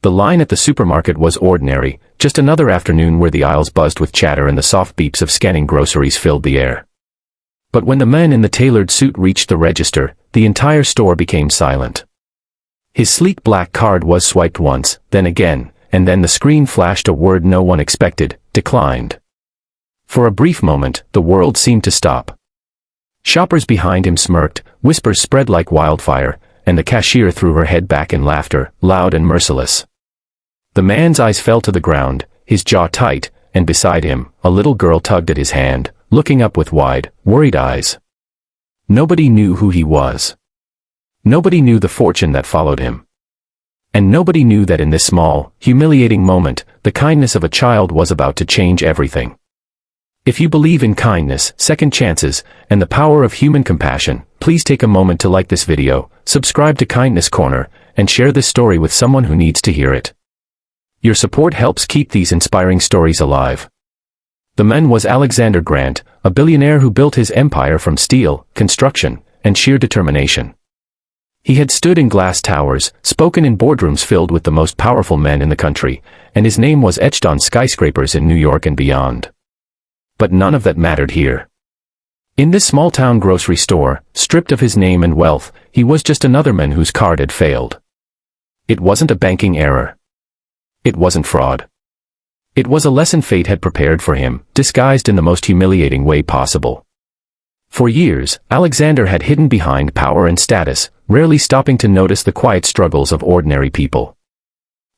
The line at the supermarket was ordinary, just another afternoon where the aisles buzzed with chatter and the soft beeps of scanning groceries filled the air. But when the man in the tailored suit reached the register, the entire store became silent. His sleek black card was swiped once, then again, and then the screen flashed a word no one expected: declined. For a brief moment, the world seemed to stop. Shoppers behind him smirked, whispers spread like wildfire, and the cashier threw her head back in laughter, loud and merciless. The man's eyes fell to the ground, his jaw tight, and beside him, a little girl tugged at his hand, looking up with wide, worried eyes. Nobody knew who he was. Nobody knew the fortune that followed him. And nobody knew that in this small, humiliating moment, the kindness of a child was about to change everything. If you believe in kindness, second chances, and the power of human compassion, please take a moment to like this video, subscribe to Kindness Corner, and share this story with someone who needs to hear it. Your support helps keep these inspiring stories alive. The man was Alexander Grant, a billionaire who built his empire from steel, construction, and sheer determination. He had stood in glass towers, spoken in boardrooms filled with the most powerful men in the country, and his name was etched on skyscrapers in New York and beyond. But none of that mattered here. In this small-town grocery store, stripped of his name and wealth, he was just another man whose card had failed. It wasn't a banking error. It wasn't fraud. It was a lesson fate had prepared for him, disguised in the most humiliating way possible. For years, Alexander had hidden behind power and status, rarely stopping to notice the quiet struggles of ordinary people.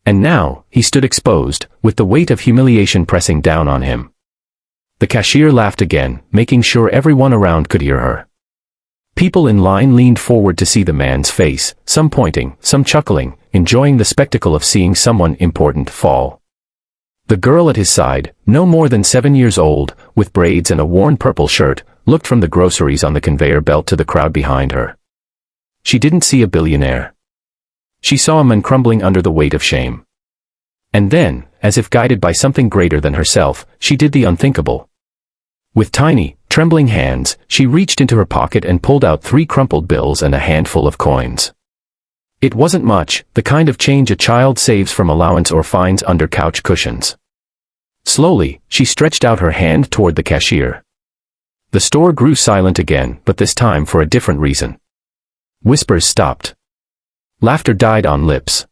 And now, he stood exposed, with the weight of humiliation pressing down on him. The cashier laughed again, making sure everyone around could hear her. People in line leaned forward to see the man's face, some pointing, some chuckling, enjoying the spectacle of seeing someone important fall. The girl at his side, no more than 7 years old, with braids and a worn purple shirt, looked from the groceries on the conveyor belt to the crowd behind her. She didn't see a billionaire. She saw a man crumbling under the weight of shame. And then, as if guided by something greater than herself, she did the unthinkable. With tiny, trembling hands, she reached into her pocket and pulled out 3 crumpled bills and a handful of coins. It wasn't much, the kind of change a child saves from allowance or finds under couch cushions. Slowly, she stretched out her hand toward the cashier. The store grew silent again, but this time for a different reason. Whispers stopped. Laughter died on lips.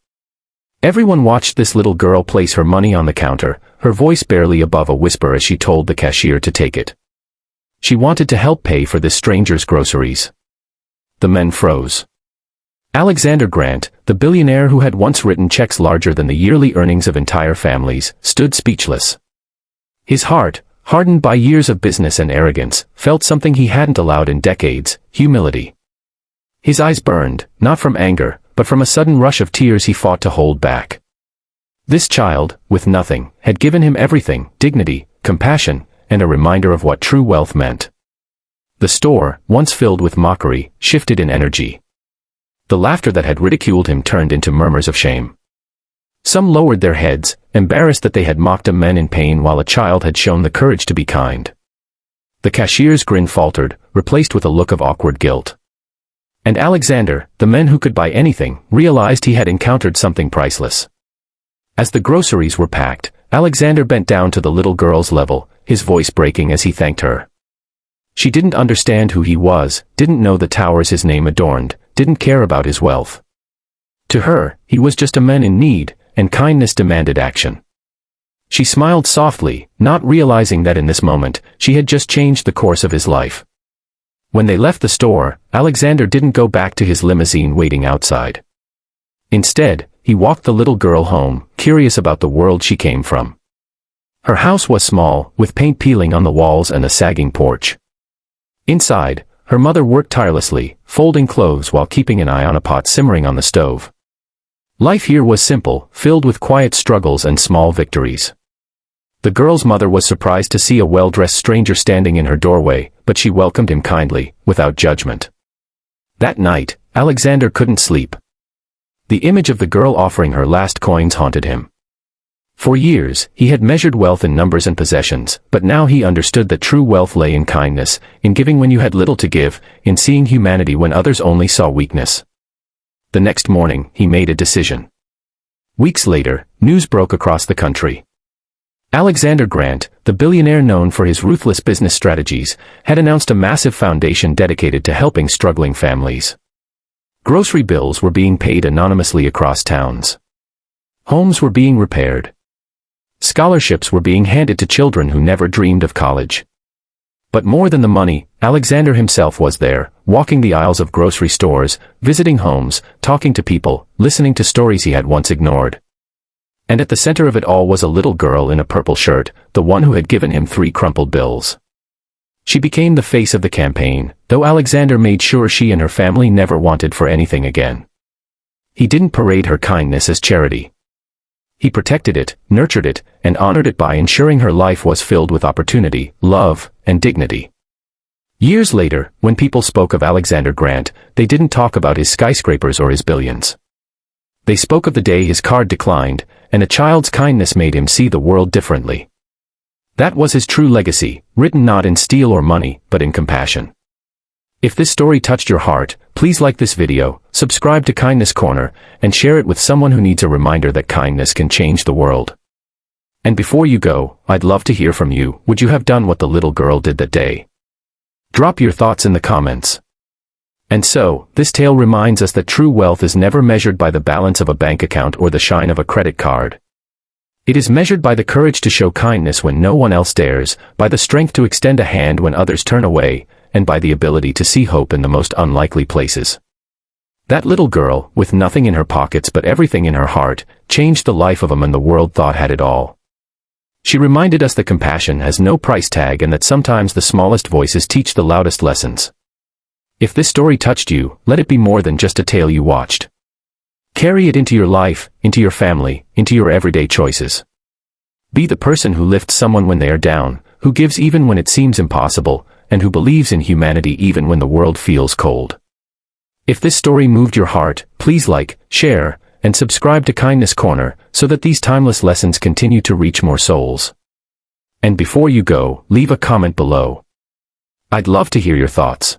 Everyone watched this little girl place her money on the counter, her voice barely above a whisper as she told the cashier to take it. She wanted to help pay for this stranger's groceries. The men froze. Alexander Grant, the billionaire who had once written checks larger than the yearly earnings of entire families, stood speechless. His heart, hardened by years of business and arrogance, felt something he hadn't allowed in decades: humility. His eyes burned, not from anger, but from a sudden rush of tears he fought to hold back. This child, with nothing, had given him everything: dignity, compassion, and a reminder of what true wealth meant. The store, once filled with mockery, shifted in energy. The laughter that had ridiculed him turned into murmurs of shame. Some lowered their heads, embarrassed that they had mocked a man in pain while a child had shown the courage to be kind. The cashier's grin faltered, replaced with a look of awkward guilt. And Alexander, the man who could buy anything, realized he had encountered something priceless. As the groceries were packed, Alexander bent down to the little girl's level, his voice breaking as he thanked her. She didn't understand who he was, didn't know the towers his name adorned, didn't care about his wealth. To her, he was just a man in need, and kindness demanded action. She smiled softly, not realizing that in this moment, she had just changed the course of his life. When they left the store, Alexander didn't go back to his limousine waiting outside. Instead, he walked the little girl home, curious about the world she came from. Her house was small, with paint peeling on the walls and a sagging porch. Inside, her mother worked tirelessly, folding clothes while keeping an eye on a pot simmering on the stove. Life here was simple, filled with quiet struggles and small victories. The girl's mother was surprised to see a well-dressed stranger standing in her doorway, but she welcomed him kindly, without judgment. That night, Alexander couldn't sleep. The image of the girl offering her last coins haunted him. For years, he had measured wealth in numbers and possessions, but now he understood that true wealth lay in kindness, in giving when you had little to give, in seeing humanity when others only saw weakness. The next morning, he made a decision. Weeks later, news broke across the country. Alexander Grant, the billionaire known for his ruthless business strategies, had announced a massive foundation dedicated to helping struggling families. Grocery bills were being paid anonymously across towns. Homes were being repaired. Scholarships were being handed to children who never dreamed of college. But more than the money, Alexander himself was there, walking the aisles of grocery stores, visiting homes, talking to people, listening to stories he had once ignored. And at the center of it all was a little girl in a purple shirt, the one who had given him 3 crumpled bills. She became the face of the campaign, though Alexander made sure she and her family never wanted for anything again. He didn't parade her kindness as charity. He protected it, nurtured it, and honored it by ensuring her life was filled with opportunity, love, and dignity. Years later, when people spoke of Alexander Grant, they didn't talk about his skyscrapers or his billions. They spoke of the day his card declined, and a child's kindness made him see the world differently. That was his true legacy, written not in steel or money, but in compassion. If this story touched your heart, please like this video, subscribe to Kindness Corner, and share it with someone who needs a reminder that kindness can change the world. And before you go, I'd love to hear from you. Would you have done what the little girl did that day? Drop your thoughts in the comments. And so, this tale reminds us that true wealth is never measured by the balance of a bank account or the shine of a credit card. It is measured by the courage to show kindness when no one else dares, by the strength to extend a hand when others turn away, and by the ability to see hope in the most unlikely places. That little girl, with nothing in her pockets but everything in her heart, changed the life of a man the world thought had it all. She reminded us that compassion has no price tag and that sometimes the smallest voices teach the loudest lessons. If this story touched you, let it be more than just a tale you watched. Carry it into your life, into your family, into your everyday choices. Be the person who lifts someone when they are down, who gives even when it seems impossible, and who believes in humanity even when the world feels cold. If this story moved your heart, please like, share, and subscribe to Kindness Corner so that these timeless lessons continue to reach more souls. And before you go, leave a comment below. I'd love to hear your thoughts.